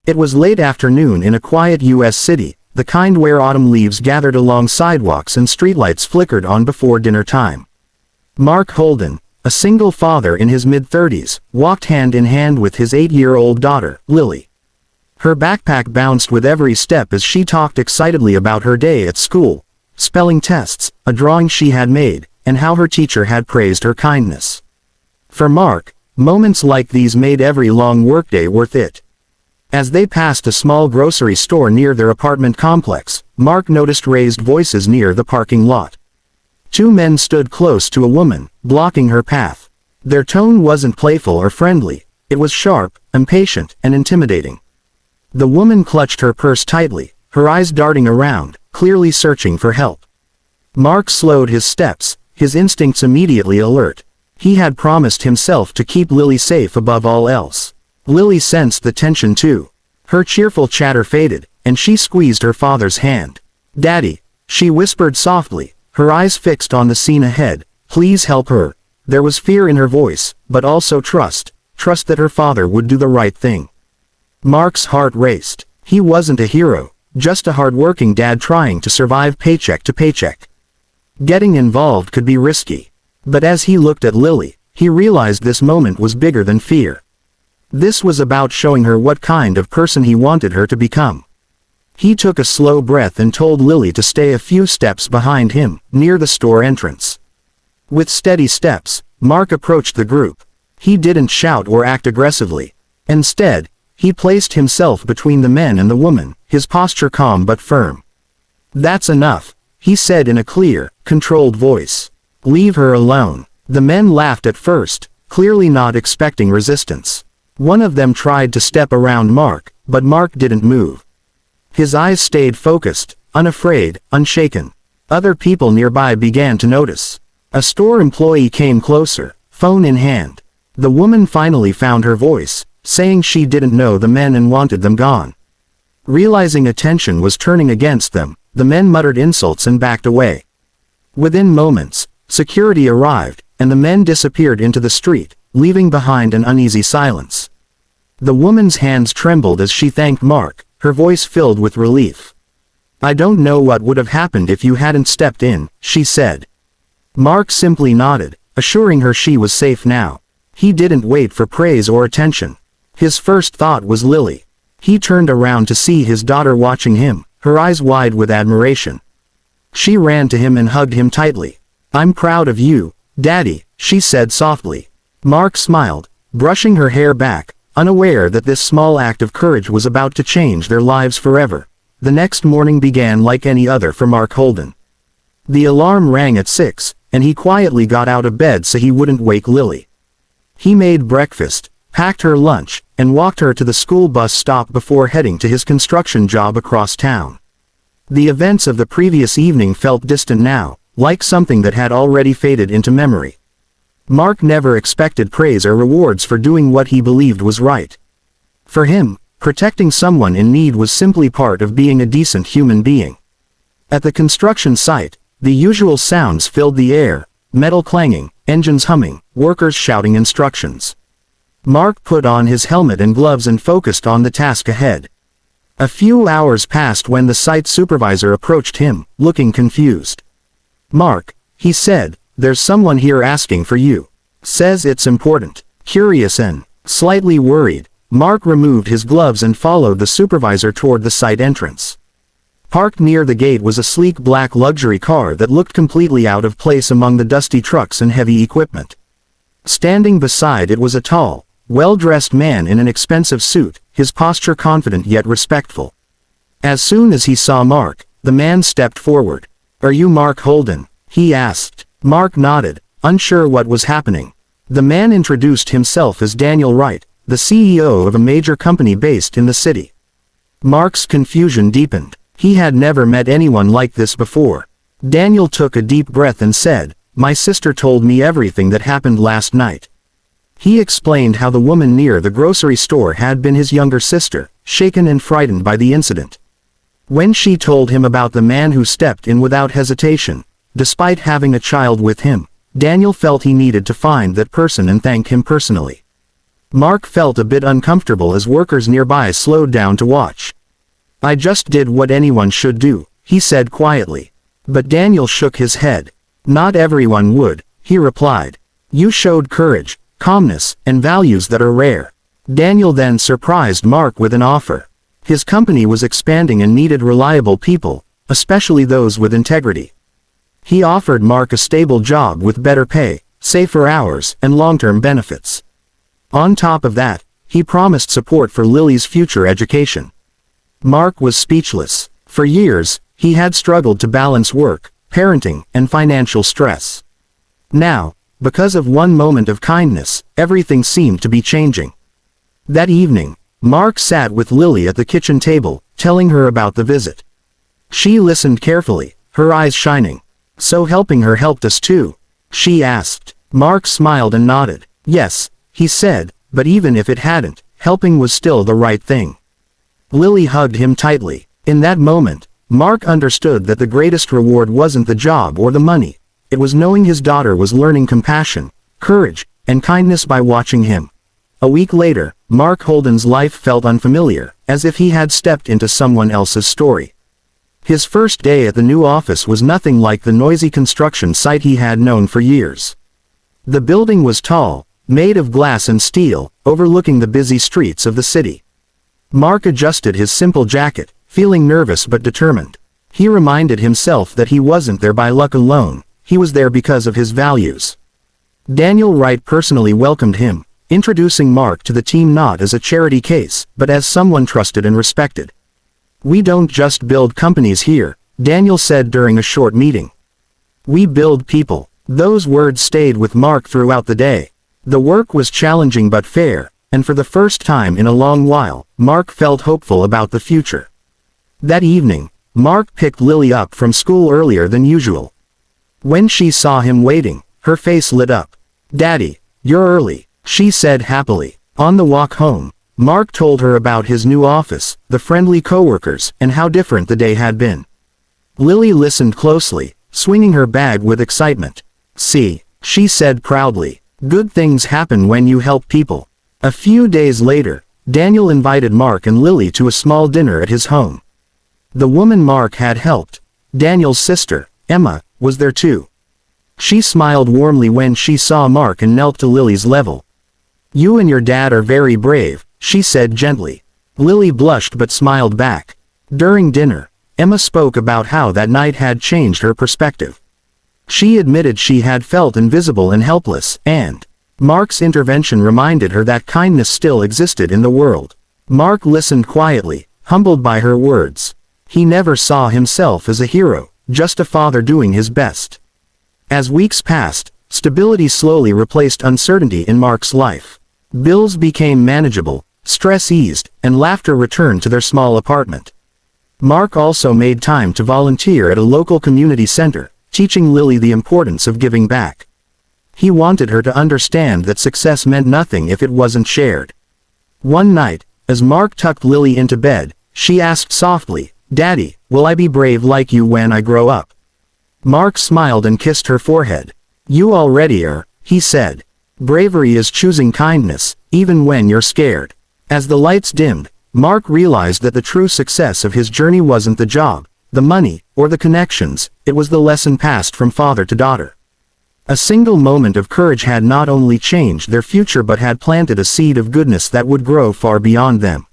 It was late afternoon in a quiet U.S. city, the kind where autumn leaves gathered along sidewalks and streetlights flickered on before dinner time. Mark Holden, a single father in his mid-30s, walked hand in hand with his 8-year-old daughter, Lily. Her backpack bounced with every step as she talked excitedly about her day at school, spelling tests, a drawing she had made, and how her teacher had praised her kindness. For Mark, moments like these made every long workday worth it. As they passed a small grocery store near their apartment complex, Mark noticed raised voices near the parking lot. Two men stood close to a woman, blocking her path. Their tone wasn't playful or friendly, it was sharp, impatient, and intimidating. The woman clutched her purse tightly, her eyes darting around, clearly searching for help. Mark slowed his steps, his instincts immediately alert. He had promised himself to keep Lily safe above all else. Lily sensed the tension too. Her cheerful chatter faded, and she squeezed her father's hand. "Daddy," she whispered softly, her eyes fixed on the scene ahead, "please help her." There was fear in her voice, but also trust that her father would do the right thing. Mark's heart raced. He wasn't a hero, just a hard-working dad trying to survive paycheck to paycheck. Getting involved could be risky. But as he looked at Lily, he realized this moment was bigger than fear. This was about showing her what kind of person he wanted her to become. He took a slow breath and told Lily to stay a few steps behind him, near the store entrance. With steady steps, Mark approached the group. He didn't shout or act aggressively. Instead, he placed himself between the men and the woman, his posture calm but firm. "That's enough," he said in a clear, controlled voice. "Leave her alone." The men laughed at first, clearly not expecting resistance. One of them tried to step around Mark, but Mark didn't move. His eyes stayed focused, unafraid, unshaken. Other people nearby began to notice. A store employee came closer, phone in hand. The woman finally found her voice, saying she didn't know the men and wanted them gone. Realizing attention was turning against them, the men muttered insults and backed away. Within moments, security arrived, and the men disappeared into the street, leaving behind an uneasy silence. The woman's hands trembled as she thanked Mark, her voice filled with relief. "I don't know what would have happened if you hadn't stepped in," she said. Mark simply nodded, assuring her she was safe now. He didn't wait for praise or attention. His first thought was Lily. He turned around to see his daughter watching him, her eyes wide with admiration. She ran to him and hugged him tightly. "I'm proud of you, Daddy," she said softly. Mark smiled, brushing her hair back, unaware that this small act of courage was about to change their lives forever. The next morning began like any other for Mark Holden. The alarm rang at 6, and he quietly got out of bed so he wouldn't wake Lily. He made breakfast, packed her lunch, and walked her to the school bus stop before heading to his construction job across town. The events of the previous evening felt distant now, like something that had already faded into memory. Mark never expected praise or rewards for doing what he believed was right. For him, protecting someone in need was simply part of being a decent human being. At the construction site, the usual sounds filled the air: metal clanging, engines humming, workers shouting instructions. Mark put on his helmet and gloves and focused on the task ahead. A few hours passed when the site supervisor approached him, looking confused. "Mark," he said, "there's someone here asking for you. Says it's important." Curious and slightly worried, Mark removed his gloves and followed the supervisor toward the site entrance. Parked near the gate was a sleek black luxury car that looked completely out of place among the dusty trucks and heavy equipment. Standing beside it was a tall, well-dressed man in an expensive suit, his posture confident yet respectful. As soon as he saw Mark, the man stepped forward. "Are you Mark Holden?" he asked. Mark nodded, unsure what was happening. The man introduced himself as Daniel Wright, the CEO of a major company based in the city. Mark's confusion deepened. He had never met anyone like this before. Daniel took a deep breath and said, "My sister told me everything that happened last night." He explained how the woman near the grocery store had been his younger sister, shaken and frightened by the incident. When she told him about the man who stepped in without hesitation, despite having a child with him, Daniel felt he needed to find that person and thank him personally. Mark felt a bit uncomfortable as workers nearby slowed down to watch. "I just did what anyone should do," he said quietly. But Daniel shook his head. "Not everyone would," he replied. "You showed courage, calmness, and values that are rare." Daniel then surprised Mark with an offer. His company was expanding and needed reliable people, especially those with integrity. He offered Mark a stable job with better pay, safer hours, and long-term benefits. On top of that, he promised support for Lily's future education. Mark was speechless. For years, he had struggled to balance work, parenting, and financial stress. Now, because of one moment of kindness, everything seemed to be changing. That evening, Mark sat with Lily at the kitchen table, telling her about the visit. She listened carefully, her eyes shining. "So helping her helped us too?" she asked. Mark smiled and nodded. "Yes," he said, "but even if it hadn't, helping was still the right thing." Lily hugged him tightly. In that moment, Mark understood that the greatest reward wasn't the job or the money. It was knowing his daughter was learning compassion, courage, and kindness by watching him. A week later, Mark Holden's life felt unfamiliar, as if he had stepped into someone else's story. His first day at the new office was nothing like the noisy construction site he had known for years. The building was tall, made of glass and steel, overlooking the busy streets of the city. Mark adjusted his simple jacket, feeling nervous but determined. He reminded himself that he wasn't there by luck alone, he was there because of his values. Daniel Wright personally welcomed him, introducing Mark to the team not as a charity case, but as someone trusted and respected. "We don't just build companies here," Daniel said during a short meeting. "We build people." Those words stayed with Mark throughout the day. The work was challenging but fair, and for the first time in a long while, Mark felt hopeful about the future. That evening, Mark picked Lily up from school earlier than usual. When she saw him waiting, her face lit up. "Daddy, you're early," she said happily. On the walk home, Mark told her about his new office, the friendly coworkers, and how different the day had been. Lily listened closely, swinging her bag with excitement. "See," she said proudly, "good things happen when you help people." A few days later, Daniel invited Mark and Lily to a small dinner at his home. The woman Mark had helped, Daniel's sister, Emma, was there too. She smiled warmly when she saw Mark and knelt to Lily's level. "You and your dad are very brave," she said gently. Lily blushed but smiled back. During dinner, Emma spoke about how that night had changed her perspective. She admitted she had felt invisible and helpless, and Mark's intervention reminded her that kindness still existed in the world. Mark listened quietly, humbled by her words. He never saw himself as a hero, just a father doing his best. As weeks passed, stability slowly replaced uncertainty in Mark's life. Bills became manageable, stress eased, and laughter returned to their small apartment. Mark also made time to volunteer at a local community center, teaching Lily the importance of giving back. He wanted her to understand that success meant nothing if it wasn't shared. One night, as Mark tucked Lily into bed, she asked softly, "Daddy, will I be brave like you when I grow up?" Mark smiled and kissed her forehead. "You already are," he said. "Bravery is choosing kindness, even when you're scared." As the lights dimmed, Mark realized that the true success of his journey wasn't the job, the money, or the connections, it was the lesson passed from father to daughter. A single moment of courage had not only changed their future but had planted a seed of goodness that would grow far beyond them.